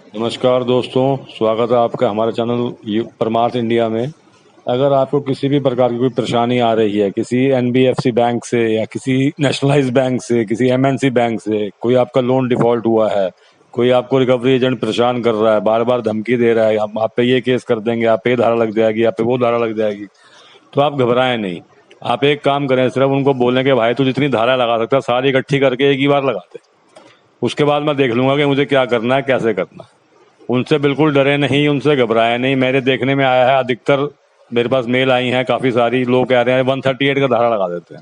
नमस्कार दोस्तों, स्वागत है आपका हमारे चैनल परमार्थ इंडिया में। अगर आपको किसी भी प्रकार की कोई परेशानी आ रही है, किसी एनबीएफसी बैंक से या किसी नेशनलाइज्ड बैंक से, किसी एमएनसी बैंक से, कोई आपका लोन डिफॉल्ट हुआ है, कोई आपको रिकवरी एजेंट परेशान कर रहा है, बार बार धमकी दे रहा है, हम आप पे ये केस कर देंगे, आप पे धारा लग जाएगी, आप पे वो धारा लग जाएगी, तो आप घबराएं नहीं। आप एक काम करें, सिर्फ उनको बोलें कि भाई तू जितनी धारा लगा सकता है सारी इकट्ठी करके एक ही बार लगा दे, उसके बाद मैं देख लूंगा कि मुझे क्या करना है, कैसे करना है। उनसे बिल्कुल डरे नहीं, उनसे घबराए नहीं। मेरे देखने में आया है, अधिकतर मेरे पास मेल आई हैं, काफी सारी लोग कह रहे हैं 138 का धारा लगा देते हैं।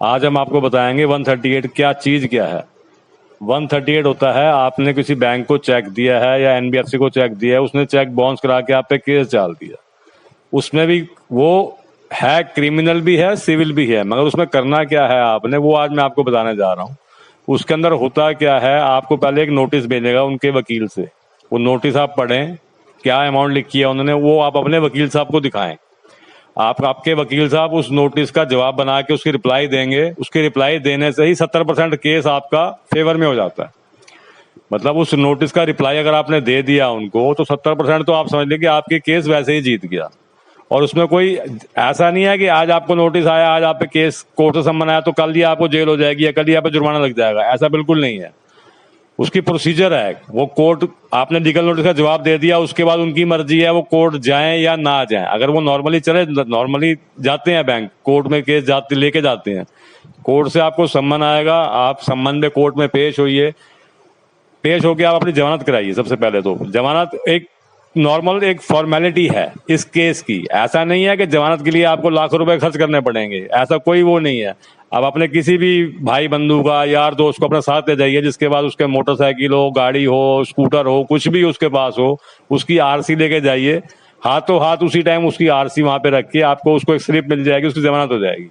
आज हम आपको बताएंगे 138 क्या चीज क्या है। 138 होता है, आपने किसी बैंक को चेक दिया है या एनबीएफसी को चेक दिया है, उसने चेक बाउंस करा के आप पे केस डाल दिया। उसमें भी वो है, क्रिमिनल भी है, सिविल भी है, मगर उसमें करना क्या है आपने, वो आज मैं आपको बताने जा रहा हूँ। उसके अंदर होता क्या है, आपको पहले एक नोटिस भेजेगा उनके वकील से। वो नोटिस आप पढ़ें, क्या अमाउंट लिखी है उन्होंने, वो आप अपने वकील साहब को दिखाएं। आपके वकील साहब उस नोटिस का जवाब बना के उसकी रिप्लाई देंगे। उसकी रिप्लाई देने से ही 70% केस आपका फेवर में हो जाता है। मतलब उस नोटिस का रिप्लाई अगर आपने दे दिया उनको, तो 70% तो आप समझ लीजिए कि आपके केस वैसे ही जीत गया। और उसमें कोई ऐसा नहीं है कि आज आपको नोटिस आया, आज आप पे केस कोर्ट से सम्मन आया तो कल ही आपको जेल हो जाएगी या कल ही आप पे जुर्माना लग जाएगा, ऐसा बिल्कुल नहीं है। उसकी प्रोसीजर है, वो कोर्ट, आपने लीगल नोटिस का जवाब दे दिया, उसके बाद उनकी मर्जी है वो कोर्ट जाएं या ना जाएं। अगर वो नॉर्मली चले, नॉर्मली जाते हैं बैंक, कोर्ट में केस जाते लेके जाते हैं, कोर्ट से आपको सम्मन आएगा, आप सम्मन में कोर्ट में पेश होइए। पेश होकर आप अपनी जमानत कराइए। सबसे पहले तो जमानत एक नॉर्मल एक फॉर्मेलिटी है इस केस की। ऐसा नहीं है कि जमानत के लिए आपको लाखों रुपए खर्च करने पड़ेंगे, ऐसा कोई वो नहीं है। आप अपने किसी भी भाई बंधु का, यार दोस्त को अपने साथ ले जाइए, जिसके बाद उसके मोटरसाइकिल हो, गाड़ी हो, स्कूटर हो, कुछ भी उसके पास हो, उसकी आरसी लेके जाइए। हाथों हाथ उसी टाइम उसकी आरसी वहां पे रख के आपको उसको एक स्लिप मिल जाएगी, उसकी जमानत हो जाएगी।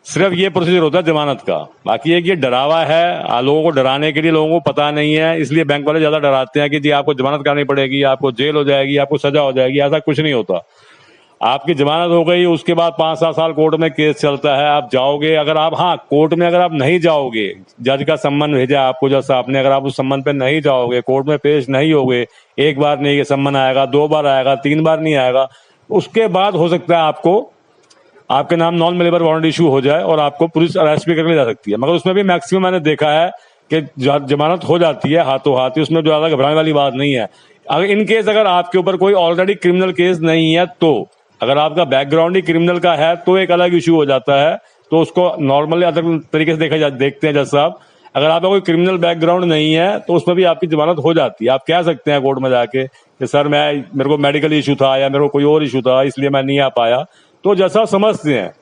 सिर्फ ये प्रोसीजर होता है जमानत का। बाकी एक ये डरावा है, लोगों को डराने के लिए, लोगों को पता नहीं है इसलिए बैंक वाले ज्यादा डराते हैं कि जी आपको जमानत करानी पड़ेगी, आपको जेल हो जाएगी, आपको सजा हो जाएगी। ऐसा कुछ नहीं होता। आपकी जमानत हो गई, उसके बाद 5-7 साल कोर्ट में केस चलता है, आप जाओगे। अगर आप, हाँ, कोर्ट में अगर आप नहीं जाओगे, जज का सम्मन भेजा आपको जज साहब ने, अगर आप उस सम्मन पे नहीं जाओगे, कोर्ट में पेश नहीं होगे, एक बार नहीं सम्मन आएगा, 2 बार आएगा, 3 बार नहीं आएगा, उसके बाद हो सकता है आपको, आपके नाम नॉन मेलेबल वारंट इशू हो जाए और आपको पुलिस अरेस्ट भी करने जा सकती है। मगर उसमें भी मैक्सिमम मैंने देखा है कि जमानत हो जाती है हाथों हाथ ही, उसमें जो ज्यादा घबराने वाली बात नहीं है। अगर इन केस अगर आपके ऊपर कोई ऑलरेडी क्रिमिनल केस नहीं है, तो अगर आपका बैकग्राउंड ही क्रिमिनल का है तो एक अलग इशू हो जाता है, तो उसको नॉर्मली अलग तरीके से देखते हैं जज साहब। अगर आपका कोई क्रिमिनल बैकग्राउंड नहीं है तो उसमें भी आपकी जमानत हो जाती है। आप कह सकते हैं कोर्ट में जाके कि सर मेरे को मेडिकल इशू था या मेरे को कोई और इशू था इसलिए मैं नहीं आ पाया। तो जैसा समझते हैं,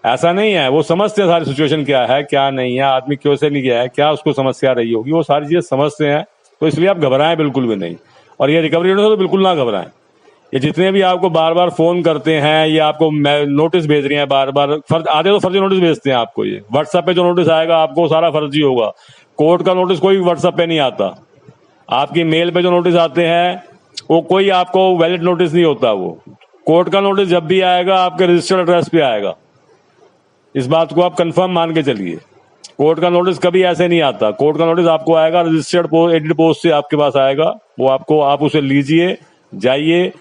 ऐसा नहीं है, वो समझते हैं सारी सिचुएशन क्या है क्या नहीं है, आदमी क्यों से नहीं गया है, क्या उसको समस्या रही होगी, वो सारी चीजें समझते हैं। तो इसलिए आप घबराएं बिल्कुल भी नहीं। और ये रिकवरी नोटिस तो बिल्कुल ना घबराएं। ये जितने भी आपको बार बार फोन करते हैं, ये आपको नोटिस भेज रही हैं बार बार, आधे तो फर्जी नोटिस भेजते हैं आपको। ये व्हाट्सएप पे जो नोटिस आएगा आपको सारा फर्जी होगा। कोर्ट का नोटिस कोई व्हाट्सएप पे नहीं आता। आपकी मेल पे जो नोटिस आते हैं वो कोई आपको वैलिड नोटिस नहीं होता। वो कोर्ट का नोटिस जब भी आएगा आपके रजिस्टर्ड एड्रेस पे आएगा। इस बात को आप कंफर्म मान के चलिए। कोर्ट का नोटिस कभी ऐसे नहीं आता। कोर्ट का नोटिस आपको आएगा रजिस्टर्ड पोस्ट, एडिट पोस्ट से आपके पास आएगा। वो आपको, आप उसे लीजिए, जाइए।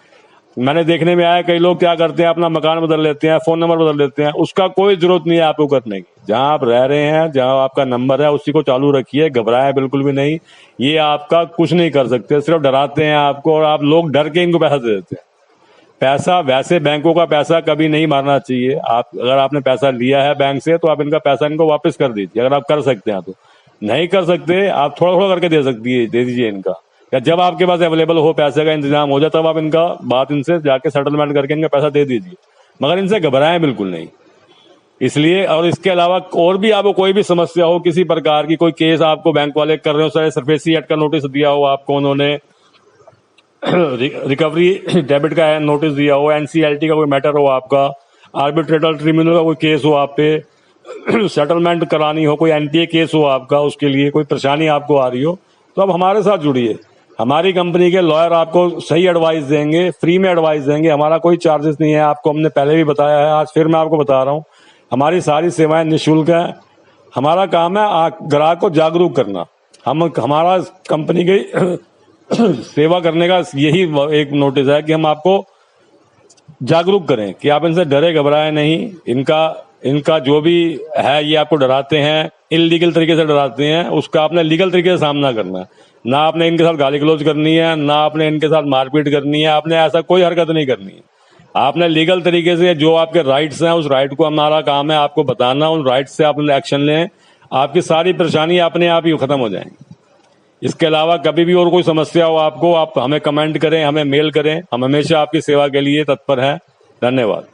मैंने देखने में आया कई लोग क्या करते हैं, अपना मकान बदल लेते हैं, फोन नंबर बदल लेते हैं। उसका कोई जरूरत नहीं है आपको करने की। जहां आप रह रहे हैं, जहां आपका नंबर है, उसी को चालू रखिए, घबराएं बिल्कुल भी नहीं। ये आपका कुछ नहीं कर सकते, सिर्फ डराते हैं आपको, और आप लोग डर के इनको पैसा दे देते हैं। पैसा, वैसे बैंकों का पैसा कभी नहीं मारना चाहिए। आप, अगर आपने पैसा लिया है बैंक से, तो आप इनका पैसा इनको वापस कर दीजिए, अगर आप कर सकते हैं तो। नहीं कर सकते, आप थोड़ा थोड़ा करके दे दीजिए इनका, या जब आपके पास अवेलेबल हो, पैसे का इंतजाम हो जाए, तब आप इनका बात, इनसे जाके सेटलमेंट करके इनका पैसा दे दीजिए। मगर इनसे घबराएं बिल्कुल नहीं। इसलिए, और इसके अलावा और भी आपको कोई भी समस्या हो, किसी प्रकार की कोई केस आपको बैंक वाले कर रहे हो, चाहे सरफेसी एक्ट का नोटिस दिया हो आपको उन्होंने, रिकवरी डेबिट का नोटिस दिया हो, एनसीएलटी का कोई मैटर हो आपका, आर्बिट्रेटर ट्रिब्यूनल का कोई केस हो आप पे, सेटलमेंट करानी हो, कोई एनपीए केस हो आपका, उसके लिए कोई परेशानी आपको आ रही हो, तो आप हमारे साथ जुड़िए। हमारी कंपनी के लॉयर आपको सही एडवाइस देंगे, फ्री में एडवाइस देंगे। हमारा कोई चार्जेस नहीं है, आपको हमने पहले भी बताया है, आज फिर मैं आपको बता रहा हूँ। हमारी सारी सेवाएं निःशुल्क है। हमारा काम है ग्राहक को जागरूक करना। हमारा कंपनी के सेवा करने का यही एक नोटिस है कि हम आपको जागरूक करें कि आप इनसे डरे घबराए नहीं। इनका जो भी है, ये आपको डराते हैं, इलीगल तरीके से डराते हैं, उसका आपने लीगल तरीके से सामना करना है। ना आपने इनके साथ गाली गलौज करनी है, ना आपने इनके साथ मारपीट करनी है, आपने ऐसा कोई हरकत नहीं करनी है। आपने लीगल तरीके से जो आपके राइट्स हैं, उस राइट को हमारा काम है आपको बताना, उन राइट्स से आपने एक्शन लें, आपकी सारी परेशानी अपने आप ही खत्म हो जाएंगी। इसके अलावा कभी भी और कोई समस्या हो आपको, आप हमें कमेंट करें, हमें मेल करें, हम हमेशा आपकी सेवा के लिए तत्पर हैं। धन्यवाद।